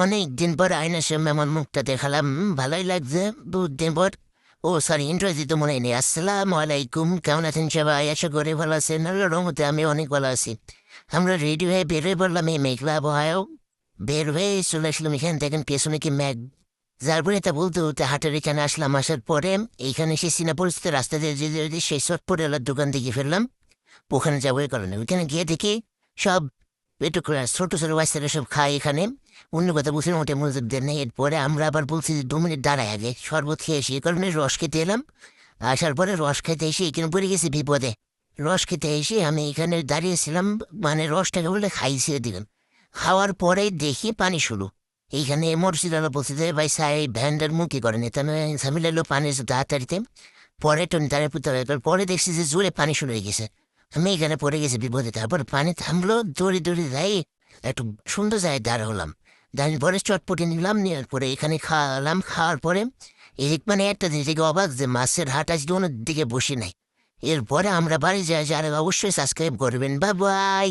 অনেক দিন পর আয়নার সামনে আমার মুখটা দেখালাম, ভালোই লাগছে। বহুত দিন পর। ও সরি, ইন্টারভিউ দিতে মনে নেই। আসসালামু আলাইকুম, কেমন আছেন সবাই? আশা করি ভালো আছেন। আল্লাহর রহমতে আমি অনেক ভালো আছি। আমরা রেডি হয়ে বেরোয় পড়লাম এই মেঘলা আবহাওয়াও। বের হয়ে চলে আসলাম এখানে, দেখেন পেছনে কি মেঘ। যার পরে তা বলতে বলতে হাটের এখানে আসলাম। আসার পরে এইখানে এসে চীনা পরিস্থিতি রাস্তা দিয়ে যেতে যেতে সেই চটপটে এলার দোকান দেখে ফেললাম। ওখানে যাবো এই কারণে। ওইখানে গিয়ে দেখি সব একটু ছোট ছোট বাচ্চারা সব খায় এখানে। অন্য কথা বুঝে মোটে মনোযোগ নেই। এরপরে আমরা আবার বলছি যে 2 মিনিট দাঁড়ায় আগে শরবত খেয়ে এসে, এই কারণে রস খেতে এলাম। আসার পরে রস খেতে এসে এখানে পড়ে গেছি বিপদে। রস খেতে এসে আমি এখানে দাঁড়িয়েছিলাম, মানে রসটাকে বলে খাইছে দিলাম। খাওয়ার পরে দেখি পানি শুরু। এইখানে মসজিদারা বলছে যে ভাই সাই ভ্যান্ডার মুখি করেন, এটা ঝামেলা এলো পানি তাড়াতাড়িতে। পরে টনি তারে পুঁতে পরে দেখছি যে জোরে পানি শুরু হয়ে গেছে। আমি এখানে পড়ে গেছি বিপদে। তারপর পানি থামলো, দৌড়ে দৌড়ে যাই একটু সুন্দর জায়গায় দাঁড়া হলাম। দাঁড়িয়ে পরে চটপটি নিলাম, নেওয়ার পরে এখানে খাওয়ালাম। খাওয়ার পরে মানে একটা জিনিস থেকে অবাক যে মাছের হাট আজকে অন্য দিকে বসে নাই। এরপরে আমরা বাড়ি যাই, যারা অবশ্যই সাবস্ক্রাইব করবেন। Bye bye.